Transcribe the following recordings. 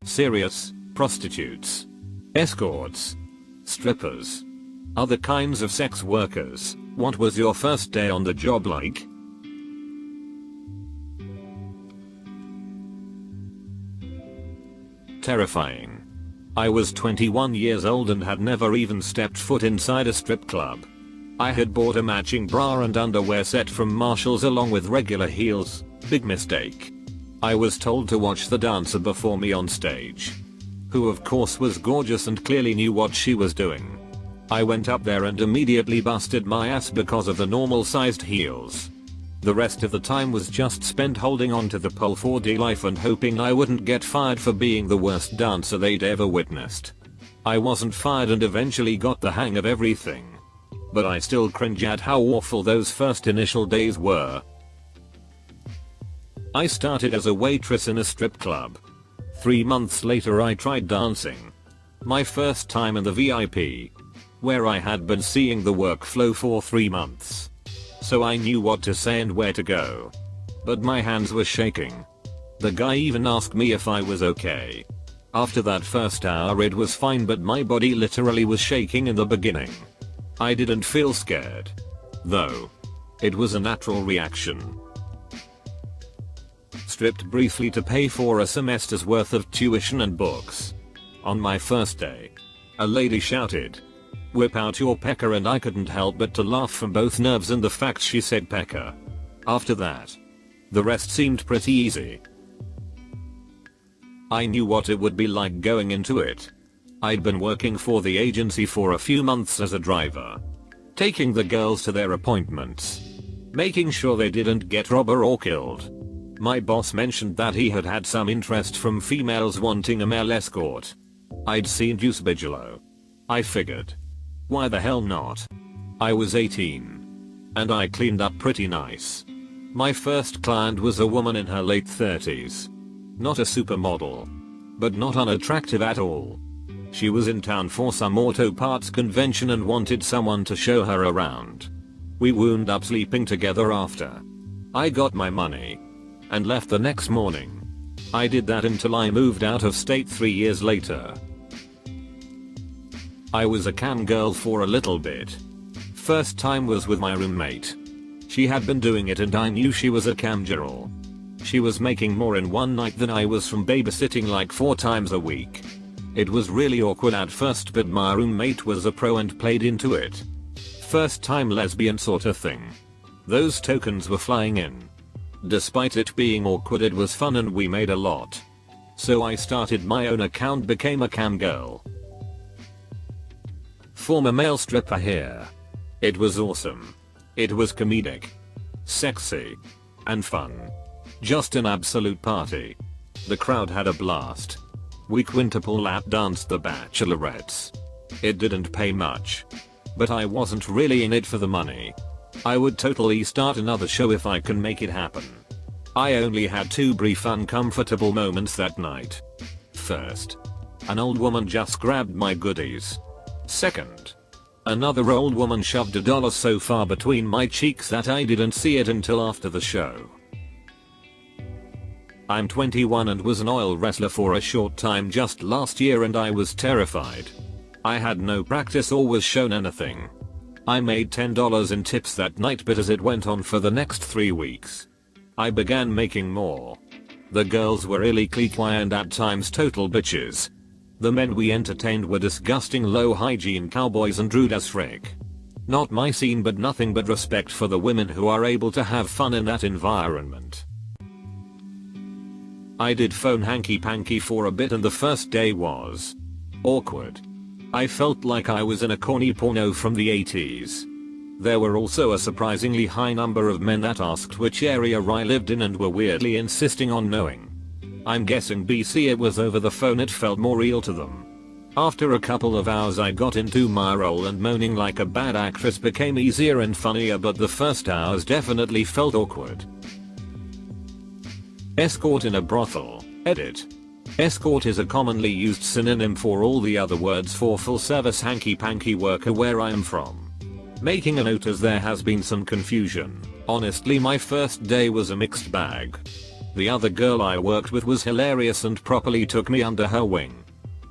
Serious, prostitutes, escorts, strippers, other kinds of sex workers. What was your first day on the job like? Terrifying. I was 21 years old and had never even stepped foot inside a strip club. I had bought a matching bra and underwear set from Marshalls along with regular heels. Big mistake. I was told to watch the dancer before me on stage, who of course was gorgeous and clearly knew what she was doing. I went up there and immediately busted my ass because of the normal sized heels. The rest of the time was just spent holding on to the pole for dear life and hoping I wouldn't get fired for being the worst dancer they'd ever witnessed. I wasn't fired and eventually got the hang of everything, but I still cringe at how awful those first initial days were. I started as a waitress in a strip club. 3 months later I tried dancing. My first time in the VIP, where I had been seeing the workflow for 3 months. So I knew what to say and where to go. But my hands were shaking. The guy even asked me if I was okay. After that first hour it was fine, but my body literally was shaking in the beginning. I didn't feel scared, though. It was a natural reaction. Stripped briefly to pay for a semester's worth of tuition and books. On my first day, a lady shouted, "Whip out your pecker," and I couldn't help but to laugh from both nerves and the fact she said pecker. After that, the rest seemed pretty easy. I knew what it would be like going into it. I'd been working for the agency for a few months as a driver, taking the girls to their appointments, making sure they didn't get robbed or killed. My boss mentioned that he had had some interest from females wanting a male escort. I'd seen Deuce Bigelow. I figured, why the hell not? I was 18. And I cleaned up pretty nice. My first client was a woman in her late 30s. Not a supermodel, but not unattractive at all. She was in town for some auto parts convention and wanted someone to show her around. We wound up sleeping together after. I got my money and left the next morning. I did that until I moved out of state 3 years later. I was a cam girl for a little bit. First time was with my roommate. She had been doing it and I knew she was a cam girl. She was making more in one night than I was from babysitting like 4 times a week. It was really awkward at first, but my roommate was a pro and played into it. First time lesbian sort of thing. Those tokens were flying in. Despite it being awkward, it was fun and we made a lot. So I started my own account, became a cam girl. Former male stripper here. It was awesome. It was comedic, sexy, and fun. Just an absolute party. The crowd had a blast. We quintuple lap danced the bachelorettes. It didn't pay much, but I wasn't really in it for the money. I would totally start another show if I can make it happen. I only had 2 brief uncomfortable moments that night. First, an old woman just grabbed my goodies. Second, another old woman shoved $1 so far between my cheeks that I didn't see it until after the show. I'm 21 and was an oil wrestler for a short time just last year, and I was terrified. I had no practice or was shown anything. I made $10 in tips that night, but as it went on for the next 3 weeks, I began making more. The girls were really cliquey and at times total bitches. The men we entertained were disgusting low hygiene cowboys and rude as frick. Not my scene, but nothing but respect for the women who are able to have fun in that environment. I did phone hanky panky for a bit and the first day was awkward. I felt like I was in a corny porno from the 80s. There were also a surprisingly high number of men that asked which area I lived in and were weirdly insisting on knowing. I'm guessing BC it was over the phone, it felt more real to them. After a couple of hours I got into my role and moaning like a bad actress became easier and funnier, but the first hours definitely felt awkward. Escort in a brothel. Edit. Escort is a commonly used synonym for all the other words for full service hanky panky worker where I am from. Making a note as there has been some confusion. Honestly, my first day was a mixed bag. The other girl I worked with was hilarious and properly took me under her wing.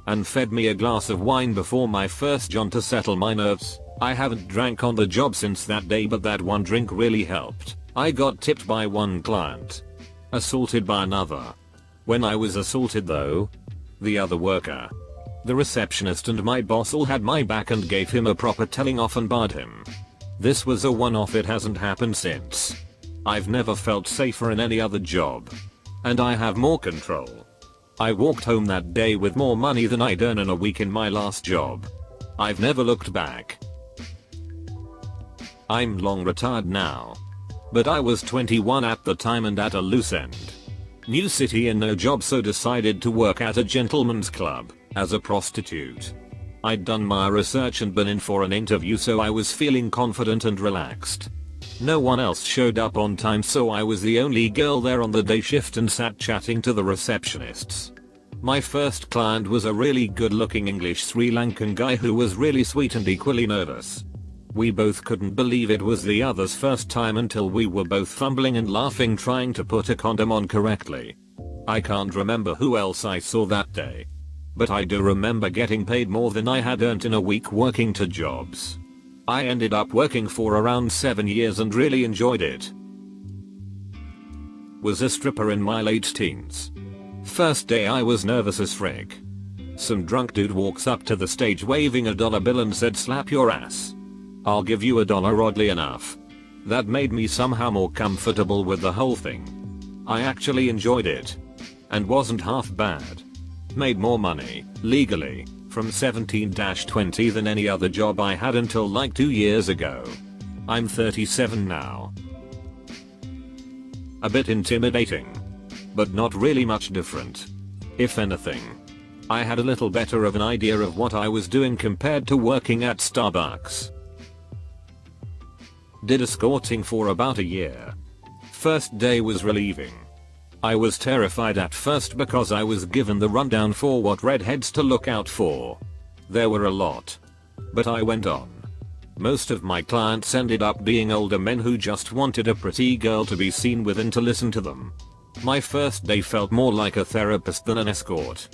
And fed me a glass of wine before my first John to settle my nerves. I haven't drank on the job since that day, but that one drink really helped. I got tipped by one client. Assaulted by another. When I was assaulted though, the other worker, the receptionist and my boss all had my back and gave him a proper telling off and barred him. This was a one-off, it hasn't happened since. I've never felt safer in any other job. And I have more control. I walked home that day with more money than I'd earn in a week in my last job. I've never looked back. I'm long retired now. But I was 21 at the time and at a loose end. New city and no job, so decided to work at a gentleman's club as a prostitute. I'd done my research and been in for an interview, so I was feeling confident and relaxed. No one else showed up on time, so I was the only girl there on the day shift and sat chatting to the receptionists. My first client was a really good looking English Sri Lankan guy who was really sweet and equally nervous. We both couldn't believe it was the other's first time until we were both fumbling and laughing trying to put a condom on correctly. I can't remember who else I saw that day. But I do remember getting paid more than I had earned in a week working 2 jobs. I ended up working for around 7 years and really enjoyed it. Was a stripper in my late teens. First day I was nervous as frick. Some drunk dude walks up to the stage waving a dollar bill and said, "Slap your ass. I'll give you $1." Oddly enough, that made me somehow more comfortable with the whole thing. I actually enjoyed it. And wasn't half bad. Made more money, legally, from 17-20 than any other job I had until like 2 years ago. I'm 37 now. A bit intimidating. But not really much different. If anything, I had a little better of an idea of what I was doing compared to working at Starbucks. Did escorting for about a year. First day was relieving. I was terrified at first because I was given the rundown for what redheads to look out for. There were a lot. But I went on. Most of my clients ended up being older men who just wanted a pretty girl to be seen with and to listen to them. My first day felt more like a therapist than an escort.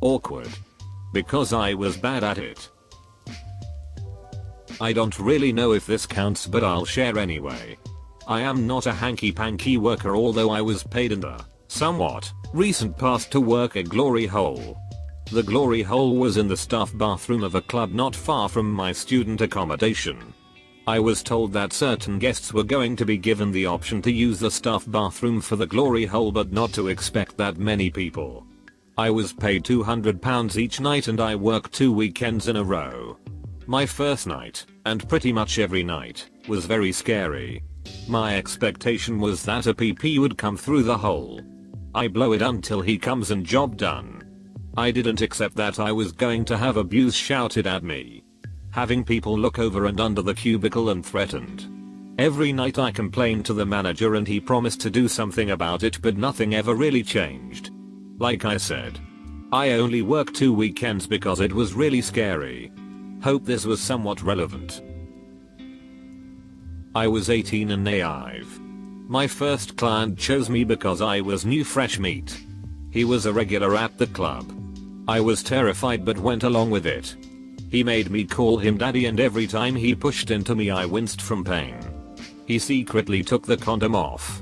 Awkward. Because I was bad at it. I don't really know if this counts, but I'll share anyway. I am not a hanky-panky worker, although I was paid in the somewhat recent past to work a glory hole. The glory hole was in the staff bathroom of a club not far from my student accommodation. I was told that certain guests were going to be given the option to use the staff bathroom for the glory hole, but not to expect that many people. I was paid £200 each night and I worked 2 weekends in a row. My first night, and pretty much every night, was very scary. My expectation was that a PP would come through the hole. I blow it until he comes and job done. I didn't accept that I was going to have abuse shouted at me. Having people look over and under the cubicle and threatened. Every night I complained to the manager and he promised to do something about it, but nothing ever really changed. Like I said, I only worked 2 weekends because it was really scary. Hope this was somewhat relevant. I was 18 and naive. My first client chose me because I was new fresh meat. He was a regular at the club. I was terrified but went along with it. He made me call him daddy, and every time he pushed into me I winced from pain. He secretly took the condom off.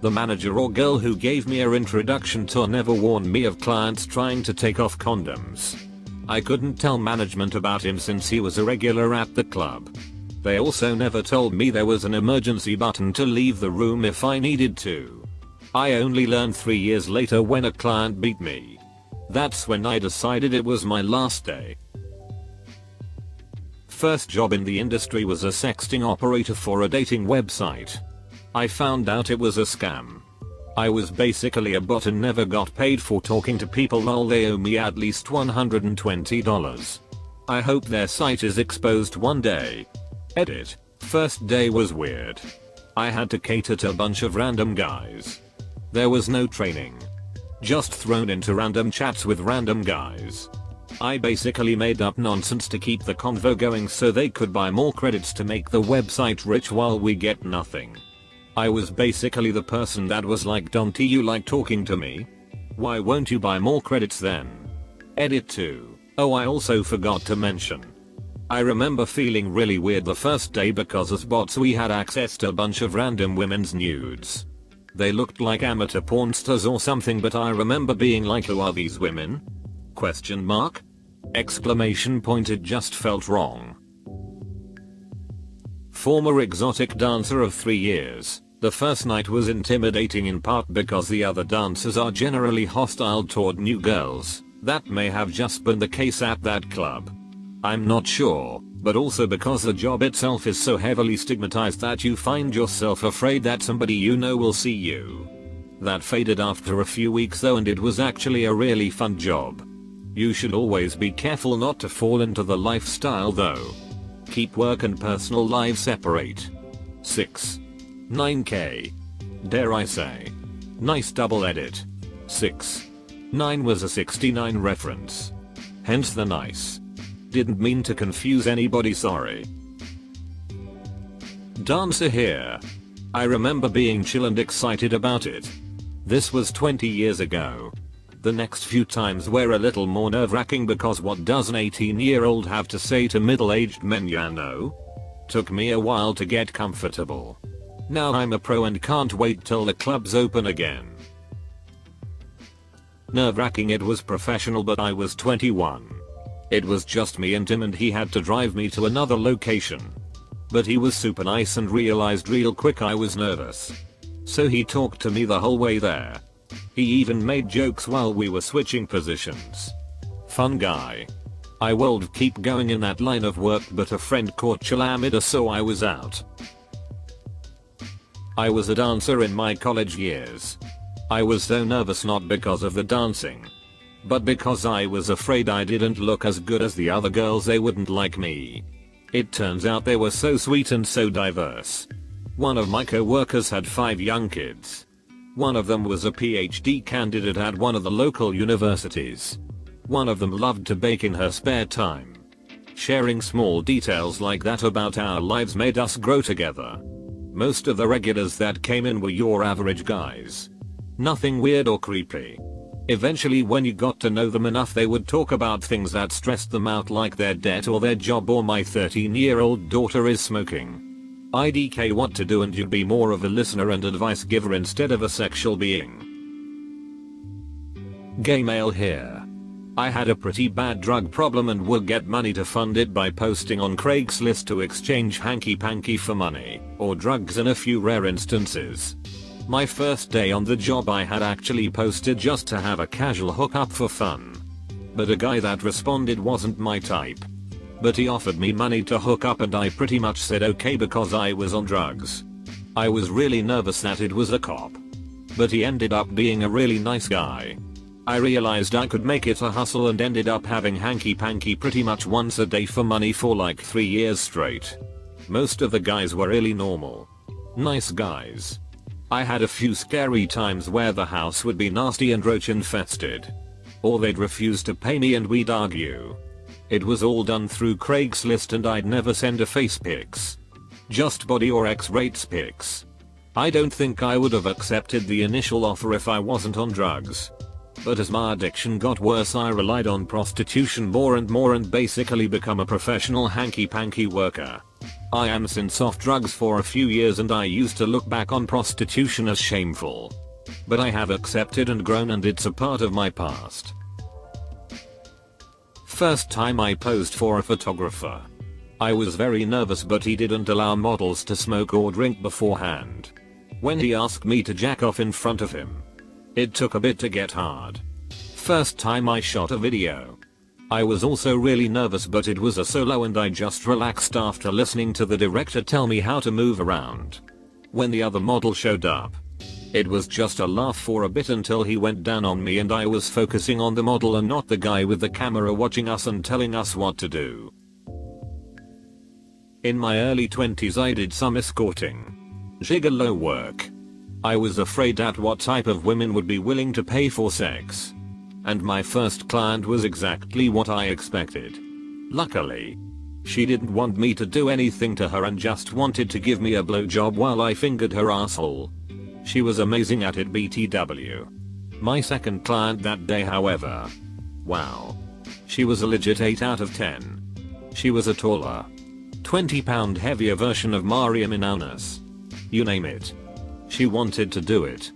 The manager or girl who gave me an introduction tour never warned me of clients trying to take off condoms. I couldn't tell management about him since he was a regular at the club. They also never told me there was an emergency button to leave the room if I needed to. I only learned 3 years later when a client beat me. That's when I decided it was my last day. First job in the industry was a sexting operator for a dating website. I found out it was a scam. I was basically a bot and never got paid for talking to people. Lol, they owe me at least $120. I hope their site is exposed one day. Edit. First day was weird. I had to cater to a bunch of random guys. There was no training. Just thrown into random chats with random guys. I basically made up nonsense to keep the convo going so they could buy more credits to make the website rich while we get nothing. I was basically the person that was like, don't you like talking to me? Why won't you buy more credits then? Edit 2. Oh, I also forgot to mention. I remember feeling really weird the first day because as bots we had access to a bunch of random women's nudes. They looked like amateur porn stars or something, but I remember being like, who are these women? Question mark? Exclamation point, it just felt wrong. Former exotic dancer of 3 years. The first night was intimidating in part because the other dancers are generally hostile toward new girls. That may have just been the case at that club. I'm not sure, but also because the job itself is so heavily stigmatized that you find yourself afraid that somebody you know will see you. That faded after a few weeks though, and it was actually a really fun job. You should always be careful not to fall into the lifestyle though. Keep work and personal life separate. 6. 9k. Dare I say. Nice double edit. 6. 9 was a 69 reference. Hence the nice. Didn't mean to confuse anybody, sorry. Dancer here. I remember being chill and excited about it. This was 20 years ago. The next few times were a little more nerve-wracking because what does an 18-year-old have to say to middle-aged men, you know? Took me a while to get comfortable. Now I'm a pro and can't wait till the clubs open again. Nerve-wracking, it was professional, but I was 21. It was just me and him and he had to drive me to another location. But he was super nice and realized real quick I was nervous. So he talked to me the whole way there. He even made jokes while we were switching positions. Fun guy. I would keep going in that line of work, but a friend caught chlamydia so I was out. I was a dancer in my college years. I was so nervous not because of the dancing, but because I was afraid I didn't look as good as the other girls, they wouldn't like me. It turns out they were so sweet and so diverse. One of my co-workers had 5 young kids. One of them was a PhD candidate at one of the local universities. One of them loved to bake in her spare time. Sharing small details like that about our lives made us grow together. Most of the regulars that came in were your average guys. Nothing weird or creepy. Eventually when you got to know them enough, they would talk about things that stressed them out, like their debt or their job or my 13-year-old daughter is smoking. IDK what to do, and you'd be more of a listener and advice giver instead of a sexual being. Gay male here. I had a pretty bad drug problem and would get money to fund it by posting on Craigslist to exchange hanky-panky for money, or drugs in a few rare instances. My first day on the job I had actually posted just to have a casual hookup for fun. But a guy that responded wasn't my type. But he offered me money to hook up and I pretty much said okay because I was on drugs. I was really nervous that it was a cop. But he ended up being a really nice guy. I realized I could make it a hustle and ended up having hanky-panky pretty much once a day for money for like 3 years straight. Most of the guys were really normal. Nice guys. I had a few scary times where the house would be nasty and roach infested. Or they'd refuse to pay me and we'd argue. It was all done through Craigslist and I'd never send a face pics. Just body or X-rates pics. I don't think I would have accepted the initial offer if I wasn't on drugs. But as my addiction got worse I relied on prostitution more and more and basically become a professional hanky-panky worker. I am since off drugs for a few years and I used to look back on prostitution as shameful. But I have accepted and grown and it's a part of my past. First time I posed for a photographer. I was very nervous but he didn't allow models to smoke or drink beforehand. When he asked me to jack off in front of him, it took a bit to get hard. First time I shot a video. I was also really nervous but it was a solo and I just relaxed after listening to the director tell me how to move around. When the other model showed up, it was just a laugh for a bit until he went down on me and I was focusing on the model and not the guy with the camera watching us and telling us what to do. In my early 20s I did some escorting. Gigolo work. I was afraid at what type of women would be willing to pay for sex. And my first client was exactly what I expected. Luckily. She didn't want me to do anything to her and just wanted to give me a blowjob while I fingered her asshole. She was amazing at it, BTW. My second client that day, however. Wow. She was a legit 8 out of 10. She was a taller, 20-pound heavier version of Mariam Inanus. You name it. She wanted to do it.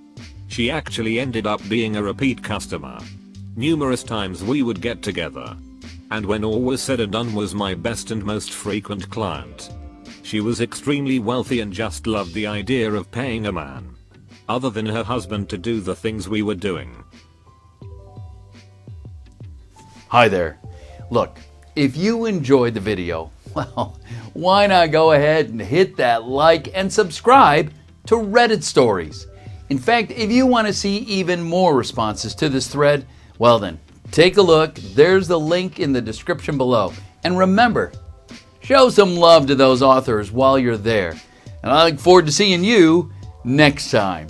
She actually ended up being a repeat customer. Numerous times we would get together. And when all was said and done, was my best and most frequent client. She was extremely wealthy and just loved the idea of paying a man, other than her husband, to do the things we were doing. Hi there. Look, if you enjoyed the video, well, why not go ahead and hit that like and subscribe to Reddit Stories. In fact, if you want to see even more responses to this thread, well then, take a look. There's the link in the description below. And remember, show some love to those authors while you're there. And I look forward to seeing you next time.